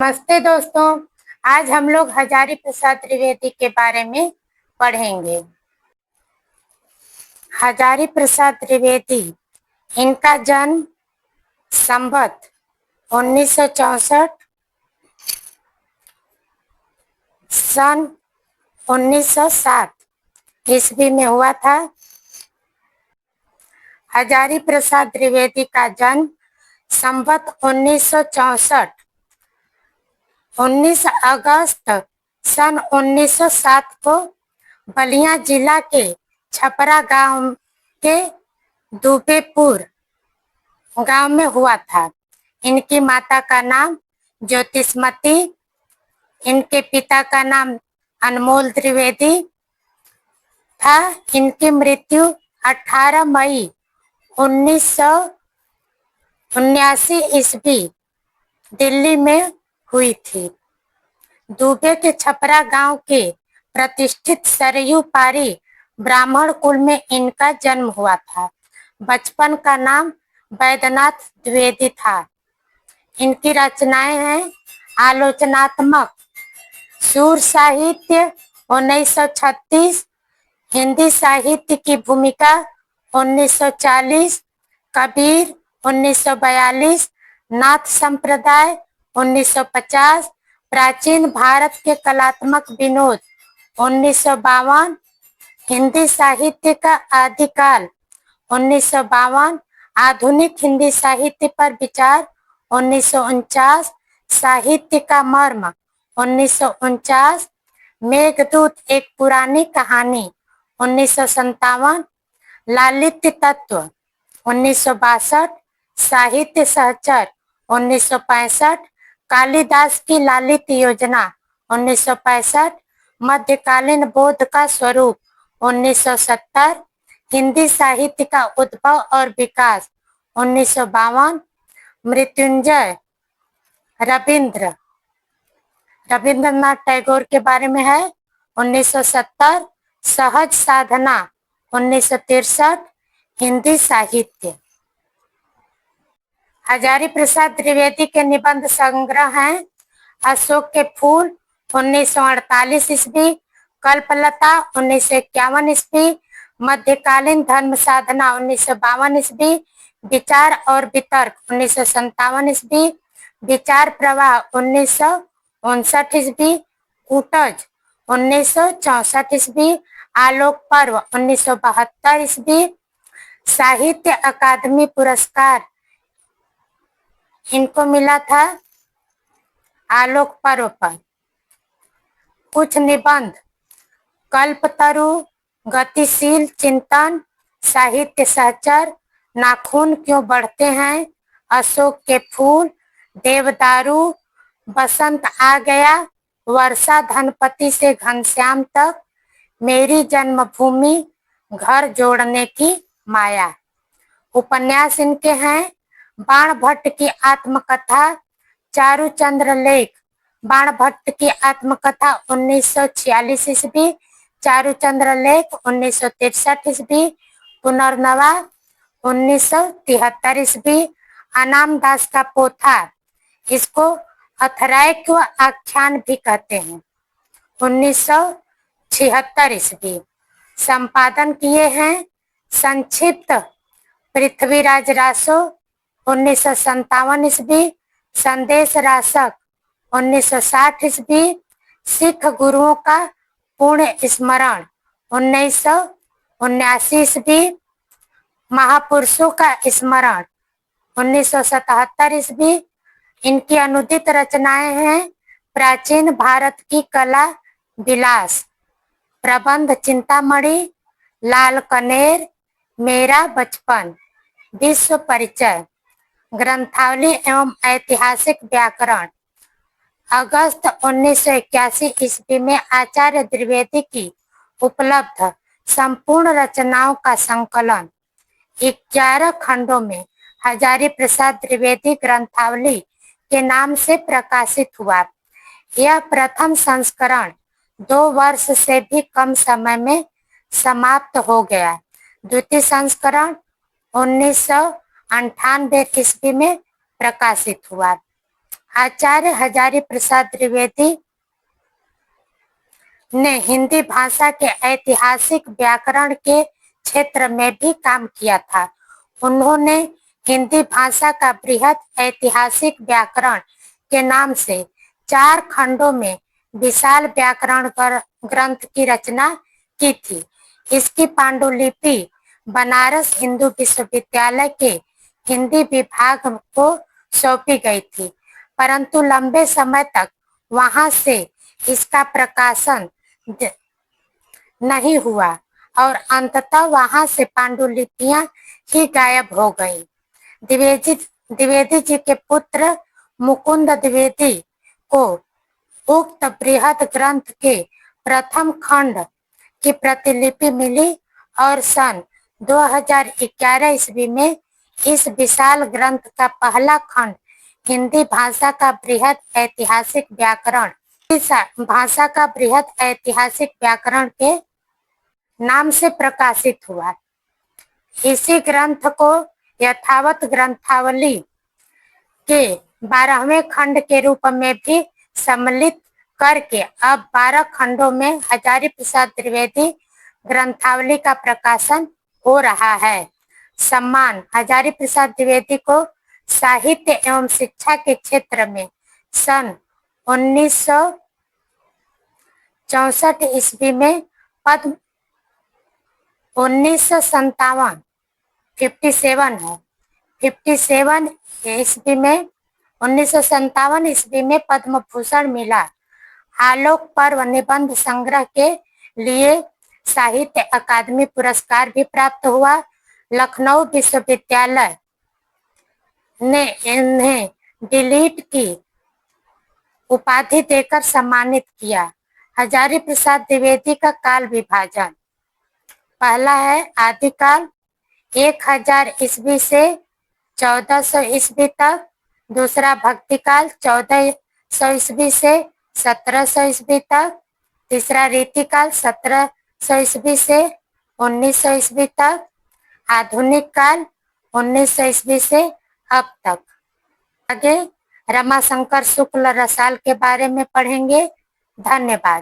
नमस्ते दोस्तों। आज हम लोग हजारी प्रसाद त्रिवेदी के बारे में पढ़ेंगे। हजारी प्रसाद त्रिवेदी, इनका जन्म संवत 1964 सन 1907 ईस्वी में हुआ था। हजारी प्रसाद त्रिवेदी का जन्म संवत 1964 19 अगस्त सन 1907 को बलिया जिला के छपरा गांव के दुबेपुर गांव में हुआ था। इनकी माता का नाम ज्योतिषमती, इनके पिता का नाम अनमोल त्रिवेदी था। इनकी मृत्यु 18 मई 1979 ईस्वी दिल्ली में हुई थी। दुबे के छपरा गांव के प्रतिष्ठित सरयू पारी ब्राह्मण कुल में इनका जन्म हुआ था। बचपन का नाम वैद्यनाथ द्विवेदी था। इनकी रचनाएं हैं आलोचनात्मक सूर साहित्य 1936, हिंदी साहित्य की भूमिका 1940, कबीर 1942, नाथ संप्रदाय 1950, प्राचीन भारत के कलात्मक विनोद 1952, हिंदी साहित्य का आदिकाल 1952, आधुनिक हिंदी साहित्य पर विचार 1949, साहित्य का मर्म 1949, मेघदूत एक पुरानी कहानी 1957, लालित्य तत्व 1962, साहित्य सहचर 1965, कालिदास की लालित्य योजना 1965, मध्यकालीन बोध का स्वरूप 1970, हिंदी साहित्य का उद्भव और विकास 1952, मृत्युंजय रविंद्रनाथ टैगोर के बारे में है 1970, सहज साधना 1963, हिंदी साहित्य। हजारी प्रसाद त्रिवेदी के निबंध संग्रह हैं अशोक के फूल 1948 ईस्वी, कल्पलता 1951 ईस्वी, मध्यकालीन धर्म साधना 1952 ईस्वी, विचार और वितर्क 1957 ईस्वी, विचार प्रवाह 1959 ईस्वी, कूटज 1964 ईस्वी, आलोक पर्व 1972 ईस्वी, साहित्य अकादमी पुरस्कार इनको मिला था आलोक पर्व पर। कुछ निबंध: कल्पतरु, गतिशील चिंतन, साहित्य सहचर, नाखून क्यों बढ़ते हैं, अशोक के फूल, देवदारू, बसंत आ गया, वर्षा धनपति से घनश्याम तक, मेरी जन्मभूमि, घर जोड़ने की माया। उपन्यास इनके हैं बाण भट्ट की आत्मकथा, चारुचंद्र लेख, बाण भट्ट की आत्मकथा 1946 ईस्वी, चारुचंद्र लेख 1963 ईस्वी, पुनर्नवा 1973 ईस्वी, अनाम दास का पोथा, इसको अथर्वैक्व आख्यान भी कहते हैं, 1976 ईस्वी। संपादन किए हैं संक्षिप्त पृथ्वीराज रासो 1957 ईस्वी, संदेश रासक 1960 ईस्वी, सिख गुरुओं का पुण्य स्मरण 1979 ईस्वी, महापुरुषों का स्मरण 1977 ईस्वी। इनकी अनुदित रचनाएं हैं प्राचीन भारत की कला विलास, प्रबंध चिंतामणि, लाल कनेर, मेरा बचपन, विश्व परिचय, ग्रंथावली एवं ऐतिहासिक व्याकरण। अगस्त 1981 ईस्वी में आचार्य द्विवेदी की उपलब्ध संपूर्ण रचनाओं का संकलन 11 खंडों में हजारी प्रसाद त्रिवेदी ग्रंथावली के नाम से प्रकाशित हुआ। यह प्रथम संस्करण 2 वर्ष से भी कम समय में समाप्त हो गया। द्वितीय संस्करण 1998 ईस्वी में प्रकाशित हुआ। आचार्य हजारी प्रसाद द्विवेदी ने हिंदी भाषा के ऐतिहासिक व्याकरण के क्षेत्र में भी काम किया था। उन्होंने हिंदी भाषा का बृहद ऐतिहासिक व्याकरण के नाम से 4 खंडों में विशाल व्याकरण ग्रंथ की रचना की थी। इसकी पांडुलिपि बनारस हिंदू विश्वविद्यालय के हिंदी विभाग को सौंपी गई थी, परंतु लंबे समय तक वहां से इसका प्रकाशन नहीं हुआ और अंततः वहां से पांडुलिपियां ही गायब हो गईं। द्विवेदी जी के पुत्र मुकुंद द्विवेदी को उक्त बृहद ग्रंथ के प्रथम खंड की प्रतिलिपि मिली और सन 2011 ईस्वी में इस विशाल ग्रंथ का पहला खंड हिंदी भाषा का बृहद ऐतिहासिक व्याकरण के नाम से प्रकाशित हुआ। इसी ग्रंथ को यथावत ग्रंथावली के 12वें खंड के रूप में भी सम्मिलित करके अब 12 खंडों में हजारी प्रसाद द्विवेदी ग्रंथावली का प्रकाशन हो रहा है। सम्मान हजारी प्रसाद द्विवेदी को साहित्य एवं शिक्षा के क्षेत्र में सन 1964 ईस्वी में पद्म 1957 ईस्वी में पद्म भूषण मिला। आलोक पर्व निबंध संग्रह के लिए साहित्य अकादमी पुरस्कार भी प्राप्त हुआ। लखनऊ विश्वविद्यालय ने इन्हें डिलीट की उपाधि देकर सम्मानित किया। हजारी प्रसाद द्विवेदी का काल विभाजन, पहला है आदिकाल 1000 ईस्वी से 1400 ईस्वी तक, दूसरा भक्तिकाल 1400 ईस्वी से 1700 ईस्वी तक, तीसरा रीतिकाल 1700 ईस्वी से 1900 ईस्वी तक, आधुनिक काल 1900 ईस्वी से अब तक। आगे रमाशंकर शुक्ल रसाल के बारे में पढ़ेंगे। धन्यवाद।